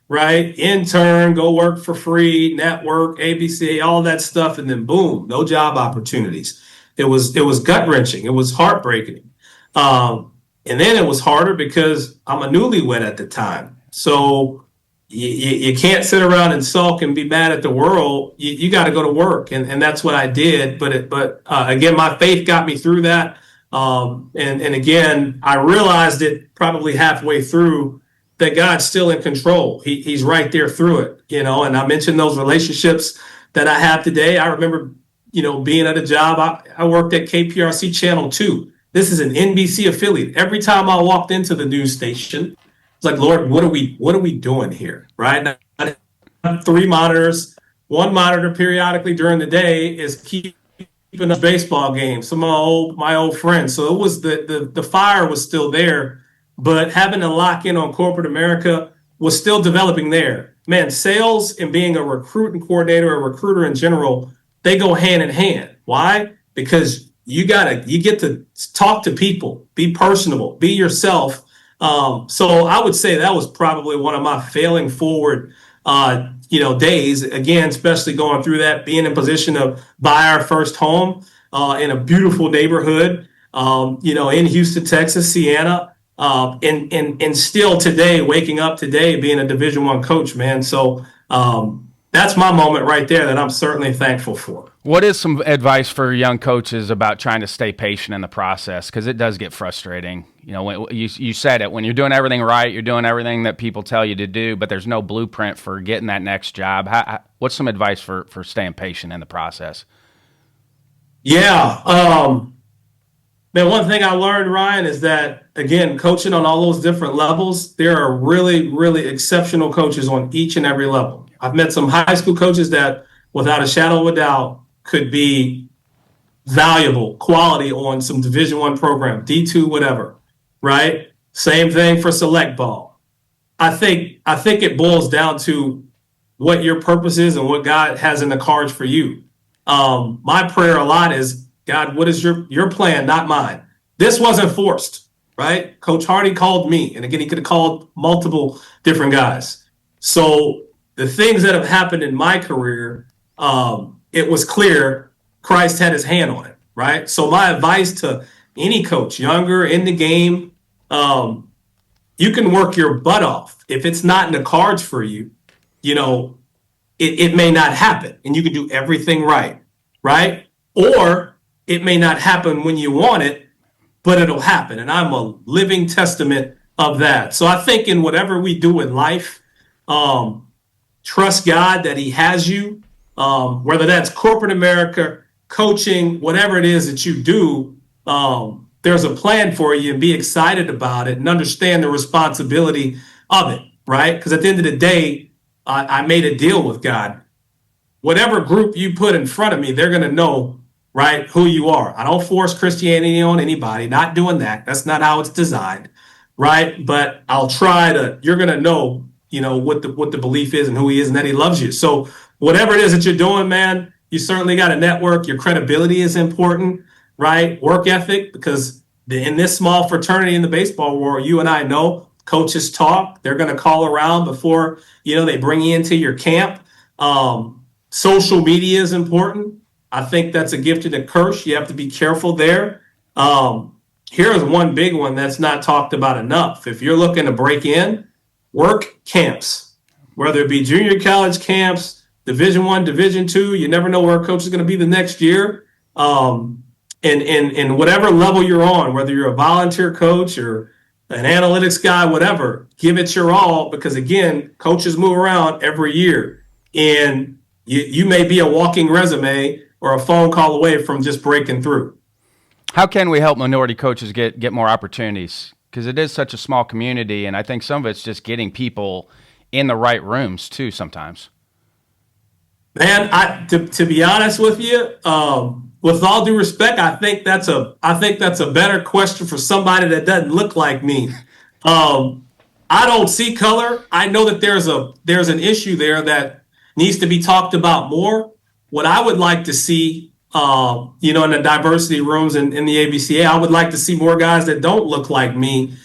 S2: Intern, go work for free, network, ABCA, all that stuff. And then boom, no job opportunities. It was gut wrenching. It was heartbreaking. And then it was harder because I'm a newlywed at the time. So you can't sit around and sulk and be mad at the world. You got to go to work, and that's what I did. But again, my faith got me through that. And again, I realized it probably halfway through that God's still in control. He's right there through it, you know. And I mentioned those relationships that I have today. I remember, you know, being at a job. I worked at KPRC Channel 2. This is an NBC affiliate. Every time I walked into the news station, it's like, Lord, what are we doing here, right? I have 3 monitors. One monitor periodically during the day is keeping a baseball game. Some of my old friends. So it was the fire was still there, but having to lock in on corporate America was still developing there. Man, sales and being a recruiting coordinator, a recruiter in general, they go hand in hand. Why? Because you get to talk to people, be personable, be yourself. So I would say that was probably one of my failing forward, days. Again, especially going through that, being in position to buy our first home in a beautiful neighborhood. in Houston, Texas, Siena, and still today, waking up today, being a Division I coach, man. So that's my moment right there that I'm certainly thankful for.
S1: What is some advice for young coaches about trying to stay patient in the process? Because it does get frustrating. When you said it, when you're doing everything right, you're doing everything that people tell you to do, but there's no blueprint for getting that next job. What's some advice for staying patient in the process?
S2: Yeah. Man, one thing I learned, Ryan, is that, again, coaching on all those different levels, there are really, really exceptional coaches on each and every level. I've met some high school coaches that, without a shadow of a doubt, could be valuable quality on some Division I program, D2, whatever, right? Same thing for select ball. I think it boils down to what your purpose is and what God has in the cards for you. My prayer a lot is, God, what is your plan, not mine? This wasn't forced, right? Coach Hardy called me, and again, he could have called multiple different guys. So the things that have happened in my career, it was clear Christ had his hand on it, right? So my advice to any coach, younger, in the game, you can work your butt off. If it's not in the cards for you, it may not happen, and you can do everything right? Or it may not happen when you want it, but it'll happen. And I'm a living testament of that. So I think in whatever we do in life, trust God that he has you, whether that's corporate America, coaching, whatever it is that you do, there's a plan for you, and be excited about it and understand the responsibility of it, right? Because at the end of the day, I made a deal with God. Whatever group you put in front of me, they're going to know, right, who you are. I don't force Christianity on anybody, not doing that. That's not how it's designed, right? But I'll try to, you're going to know, what the belief is and who he is and that he loves you. So whatever it is that you're doing, man, you certainly got a network. Your credibility is important, right? Work ethic, because in this small fraternity in the baseball world, you and I know coaches talk. They're going to call around before, they bring you into your camp. Social media is important. I think that's a gift and a curse. You have to be careful there. Here's one big one that's not talked about enough. If you're looking to break in, work camps, whether it be junior college camps, Division I, Division II. You never know where a coach is going to be the next year. And whatever level you're on, whether you're a volunteer coach or an analytics guy, whatever, give it your all, because, again, coaches move around every year. And you may be a walking resume or a phone call away from just breaking through.
S1: How can we help minority coaches get more opportunities? Because it is such a small community, and I think some of it's just getting people in the right rooms too sometimes.
S2: Man, to be honest with you, with all due respect, I think that's a better question for somebody that doesn't look like me. I don't see color. I know that there's an issue there that needs to be talked about more. What I would like to see, in the diversity rooms in the ABCA, I would like to see more guys that don't look like me.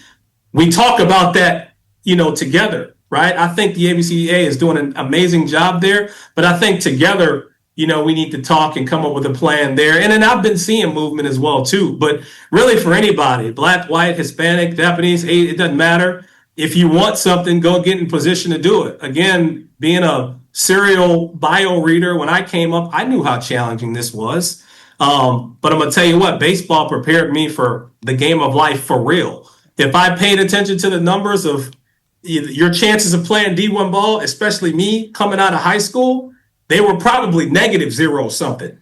S2: We talk about that, together, right? I think the ABCA is doing an amazing job there, but I think together, we need to talk and come up with a plan there. And then I've been seeing movement as well, too. But really, for anybody, black, white, Hispanic, Japanese, it doesn't matter. If you want something, go get in position to do it. Again, being a serial bio reader, when I came up, I knew how challenging this was. But I'm going to tell you what, baseball prepared me for the game of life for real. If I paid attention to the numbers of your chances of playing D1 ball, especially me coming out of high school, they were probably -0 something.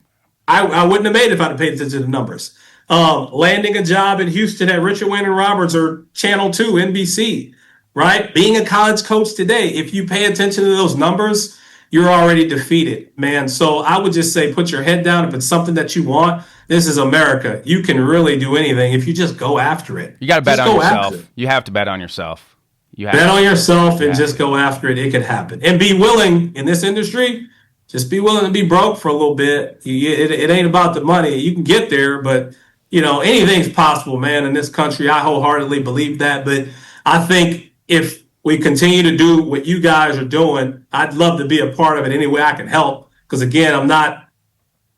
S2: I wouldn't have made it if I'd have paid attention to the numbers. Landing a job in Houston at Richard Wayne and Roberts or Channel 2, NBC, right? Being a college coach today, if you pay attention to those numbers, you're already defeated, man. So I would just say put your head down. If it's something that you want, this is America. You can really do anything if you just go after it.
S1: You got to bet on yourself. You have to bet on yourself.
S2: Bet on yourself and just go after it. It can happen. And be willing in this industry. Just be willing to be broke for a little bit. It ain't about the money. You can get there, but, anything's possible, man, in this country. I wholeheartedly believe that. But I think if we continue to do what you guys are doing, I'd love to be a part of it any way I can help. Because, again,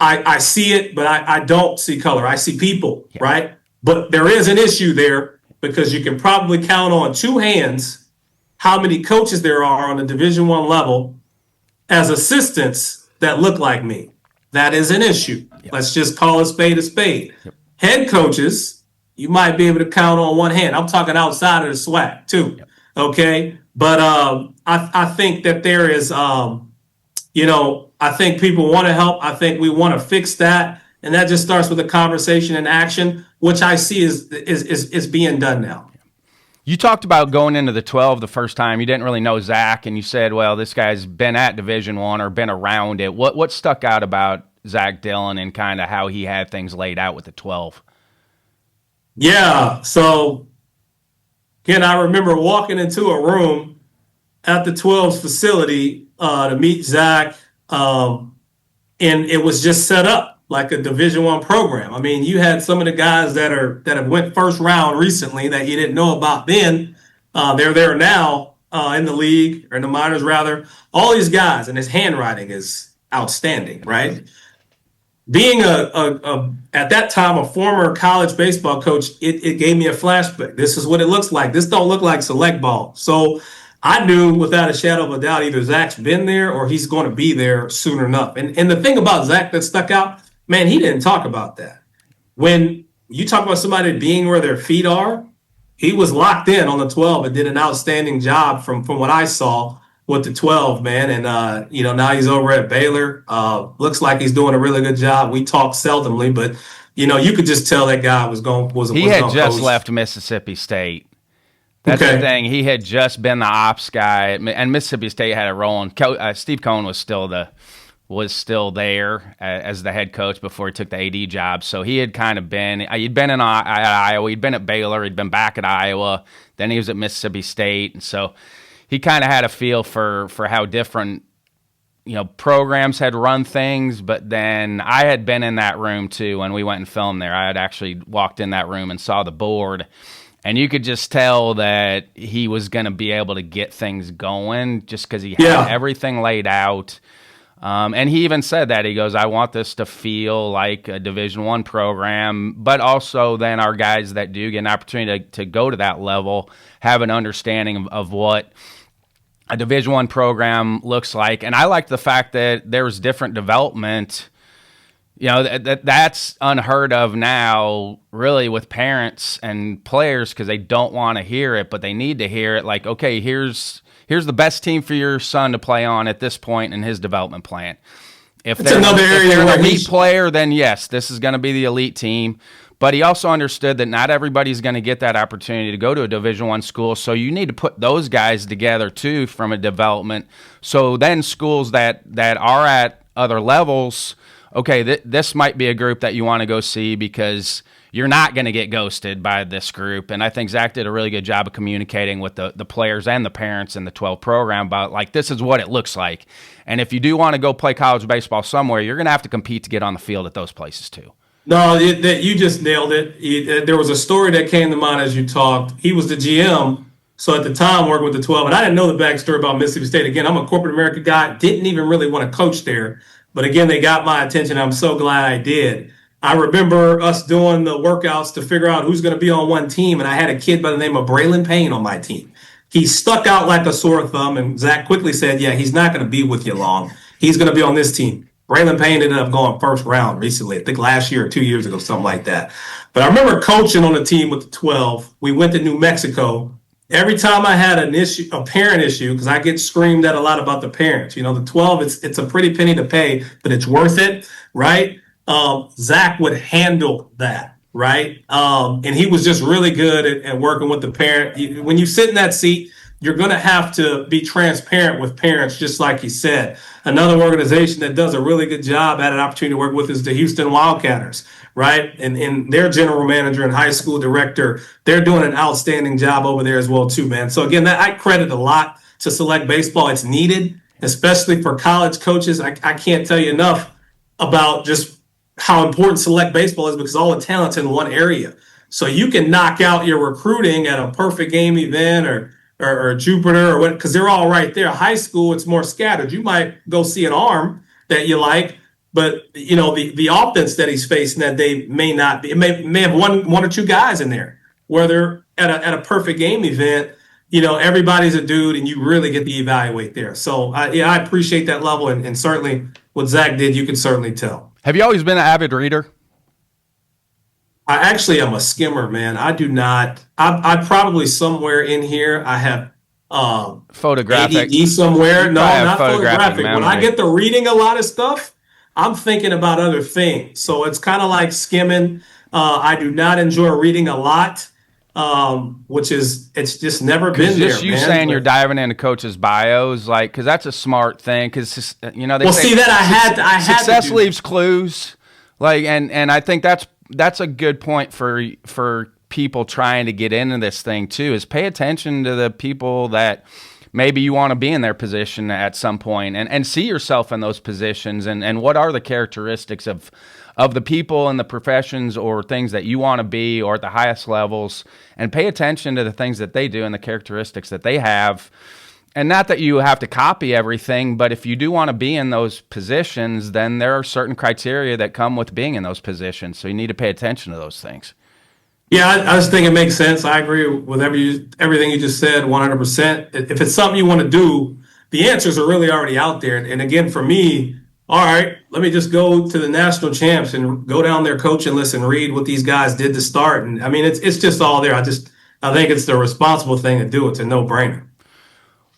S2: I see it, but I don't see color. I see people, right? But there is an issue there because you can probably count on two hands how many coaches there are on the Division I level as assistants that look like me. That is an issue. Yep. Let's just call a spade a spade. Yep. Head coaches, you might be able to count on one hand. I'm talking outside of the SWAC too. Yep. Okay. But I think that there is, I think people want to help. I think we want to fix that. And that just starts with a conversation and action, which I see is being done now.
S1: You talked about going into the 12 the first time. You didn't really know Zach, and you said, well, this guy's been at Division I or been around it. What stuck out about Zach Dillon and kind of how he had things laid out with the 12?
S2: Yeah, so, again, I remember walking into a room at the 12's facility to meet Zach, and it was just set up like a Division I program. I mean, you had some of the guys that have went first round recently that you didn't know about then. They're there now in the league, or in the minors rather. All these guys, and his handwriting is outstanding, right? Being at that time a former college baseball coach, it gave me a flashback. This is what it looks like. This don't look like select ball. So I knew without a shadow of a doubt either Zach's been there or he's going to be there soon enough. And the thing about Zach that stuck out, man, he didn't talk about that. When you talk about somebody being where their feet are, he was locked in on the 12 and did an outstanding job from what I saw with the 12, man. And, now he's over at Baylor. Looks like he's doing a really good job. We talk seldomly, but, you could just tell that guy was
S1: He had just left Mississippi State. That's the thing. He had just been the ops guy, and Mississippi State had a role. And Steve Cohen was still there as the head coach before he took the AD job. So he had kind of he'd been at Iowa, he'd been at Baylor, he'd been back at Iowa, then he was at Mississippi State. And so he kind of had a feel for how different, programs had run things. But then I had been in that room too when we went and filmed there. I had actually walked in that room and saw the board. And you could just tell that he was going to be able to get things going just because he had everything laid out. And he even said that. He goes, I want this to feel like a Division I program, but also then our guys that do get an opportunity to go to that level have an understanding of what a Division I program looks like. And I like the fact that there's different development. That's unheard of now, really, with parents and players because they don't want to hear it, but they need to hear it. Like, okay, here's the best team for your son to play on at this point in his development plan. If they're an elite player, then yes, this is going to be the elite team. But he also understood that not everybody's going to get that opportunity to go to a Division I school, so you need to put those guys together too from a development. So then schools that are at other levels, okay, this might be a group that you want to go see because you're not going to get ghosted by this group. And I think Zach did a really good job of communicating with the players and the parents in the 12 program about, like, this is what it looks like. And if you do want to go play college baseball somewhere, you're going to have to compete to get on the field at those places too.
S2: No, you just nailed it. There was a story that came to mind as you talked. He was the GM, so at the time working with the 12, and I didn't know the backstory about Mississippi State. Again, I'm a corporate America guy, didn't even really want to coach there. But again, they got my attention. I'm so glad I did. I remember us doing the workouts to figure out who's going to be on one team, and I had a kid by the name of Braylon Payne on my team. He stuck out like a sore thumb, and Zach quickly said, yeah, he's not going to be with you long. He's going to be on this team. Braylon Payne ended up going first round recently, I think last year or 2 years ago, something like that. But I remember coaching on the team with the 12. We went to New Mexico. Every time I had a parent issue, because I get screamed at a lot about the parents. The 12, it's a pretty penny to pay, but it's worth it, right? Zach would handle that, right? And he was just really good at working with the parent. When you sit in that seat, you're going to have to be transparent with parents, just like he said. Another organization that does a really good job at an opportunity to work with is the Houston Wildcatters, right? And their general manager and high school director, they're doing an outstanding job over there as well, too, man. So, again, I credit a lot to Select Baseball. It's needed, especially for college coaches. I can't tell you enough about just how important Select Baseball is because all the talent's in one area. So you can knock out your recruiting at a perfect game event or Jupiter or what, because they're all right there. High school, it's more scattered. You might go see an arm that you like, but the offense that he's facing that day may not be. It may have one or two guys in there where they're at a perfect game event. Everybody's a dude, and you really get to evaluate there. So I appreciate that level, and certainly what Zach did, you can certainly tell.
S1: Have you always been an avid reader?
S2: I actually am a skimmer, man. I do not. I probably somewhere in here I have
S1: photographic
S2: ADD somewhere. No, not
S1: photographic.
S2: When I get to reading a lot of stuff, I'm thinking about other things. So it's kind of like skimming. I do not enjoy reading a lot, it's just never been there.
S1: Just you saying you're diving into coaches' bios, because that's a smart thing. Because they say
S2: that I had
S1: success leaves clues. And I think that's a good point for people trying to get into this thing too, is pay attention to the people that maybe you want to be in their position at some point, and see yourself in those positions, and what are the characteristics of the people and the professions or things that you want to be, or at the highest levels, and pay attention to the things that they do and the characteristics that they have. And not that you have to copy everything, but if you do want to be in those positions, then there are certain criteria that come with being in those positions. So you need to pay attention to those things.
S2: Yeah, I just think it makes sense. I agree with everything you just said 100%. If it's something you want to do, the answers are really already out there. And again, for me, all right, let me just go to the national champs and go down their coaching list and read what these guys did to start. And I mean, it's just all there. I think it's the responsible thing to do. It's a no-brainer.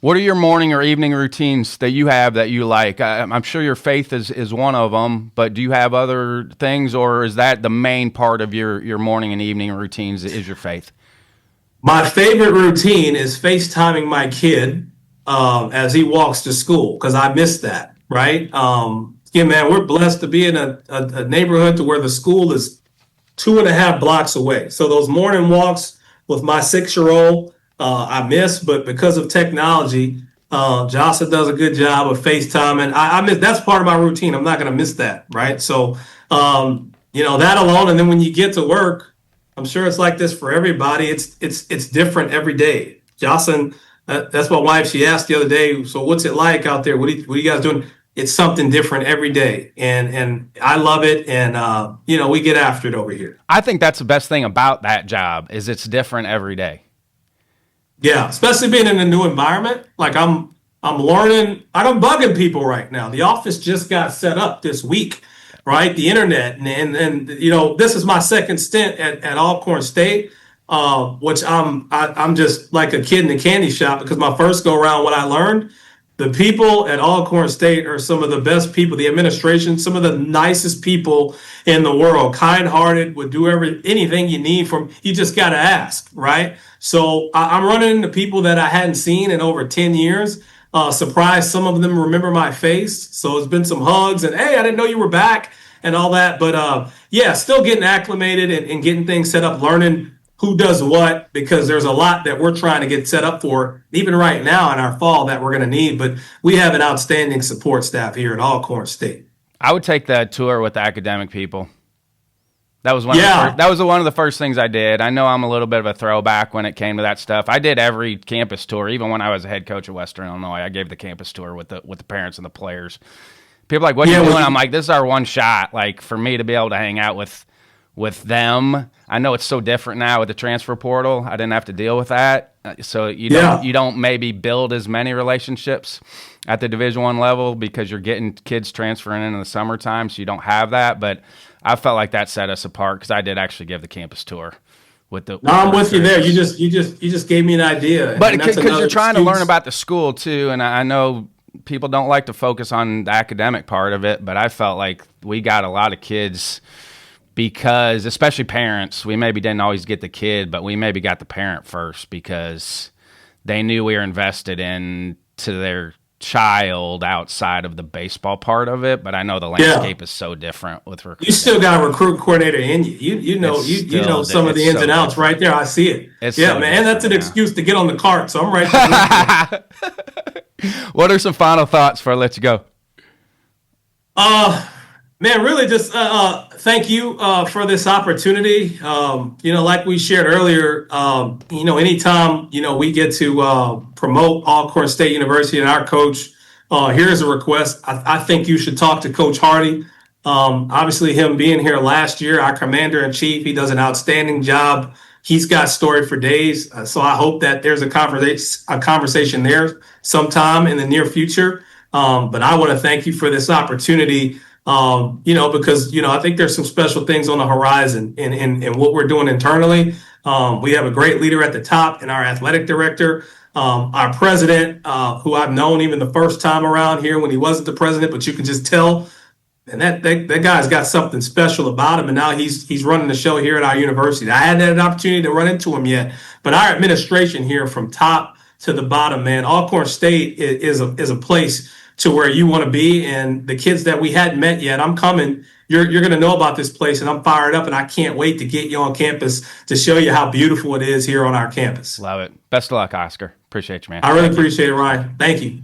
S1: What are your morning or evening routines that you have that you like? I'm sure your faith is one of them, but do you have other things, or is that the main part of your morning and evening routines is your faith?
S2: My favorite routine is FaceTiming my kid as he walks to school, because I miss that, right? Again, man, we're blessed to be in a neighborhood to where the school is 2.5 blocks away. So those morning walks with my 6-year-old, I miss, but because of technology, Jocelyn does a good job of FaceTime, and I miss. That's part of my routine. I'm not going to miss that, right? So, that alone, and then when you get to work, I'm sure it's like this for everybody. It's different every day. Jocelyn, that's my wife. She asked the other day, so what's it like out there? What are you guys doing? It's something different every day, and I love it, and we get after it over here.
S1: I think that's the best thing about that job is it's different every day.
S2: Yeah, especially being in a new environment. Like I'm learning. I'm bugging people right now. The office just got set up this week, right? The internet, and this is my second stint at Alcorn State, which I'm just like a kid in a candy shop, because my first go around, what I learned, the people at Alcorn State are some of the best people. The administration, some of the nicest people in the world, kind-hearted, would do anything you need from. You just got to ask, right? So I'm running into people that I hadn't seen in over 10 years. Surprised some of them remember my face. So it's been some hugs and, hey, I didn't know you were back and all that. But still getting acclimated and getting things set up, learning who does what, because there's a lot that we're trying to get set up for, even right now in our fall, that we're going to need. But we have an outstanding support staff here at Alcorn State.
S1: I would take that tour with the academic people. That was one of the first things I did. I know I'm a little bit of a throwback when it came to that stuff. I did every campus tour, even when I was a head coach at Western Illinois. I gave the campus tour with the parents and the players. People are like, what are you doing? I'm like, this is our one shot. Like, for me to be able to hang out with them. I know it's so different now with the transfer portal. I didn't have to deal with that. So you don't maybe build as many relationships at the Division I level because you're getting kids transferring in the summertime, so you don't have that. But I felt like that set us apart because I did actually give the campus tour.
S2: I'm with you there. You just gave me an idea.
S1: But because you're trying to learn about the school too, and I know people don't like to focus on the academic part of it, but I felt like we got a lot of kids because, especially parents, we maybe didn't always get the kid, but we maybe got the parent first because they knew we were invested into their child outside of the baseball part of it. But I know the landscape is so different with recruiting. You
S2: still got a recruit coordinator in you. You know some of the ins and outs right there. I see it. Man, that's an excuse to get on the cart. So I'm right there.
S1: What are some final thoughts before I let you go?
S2: Man, really just thank you for this opportunity. Like we shared earlier, anytime, we get to promote Alcorn State University and our coach, here's a request. I think you should talk to Coach Hardy. Obviously, him being here last year, our commander-in-chief, he does an outstanding job. He's got story for days. So I hope that there's a conversation there sometime in the near future. But I want to thank you for this opportunity, because, I think there's some special things on the horizon in what we're doing internally. We have a great leader at the top in our athletic director, our president, who I've known even the first time around here when he wasn't the president, but you can just tell. And that guy's got something special about him, and now he's running the show here at our university. I hadn't had an opportunity to run into him yet, but our administration here, from top to the bottom, man, Alcorn State is a place to where you want to be. And the kids that we hadn't met yet, I'm coming. You're going to know about this place, and I'm fired up, and I can't wait to get you on campus to show you how beautiful it is here on our campus.
S1: Love it. Best of luck, Oscar. Appreciate you, man.
S2: I really appreciate it, Ryan. Thank you.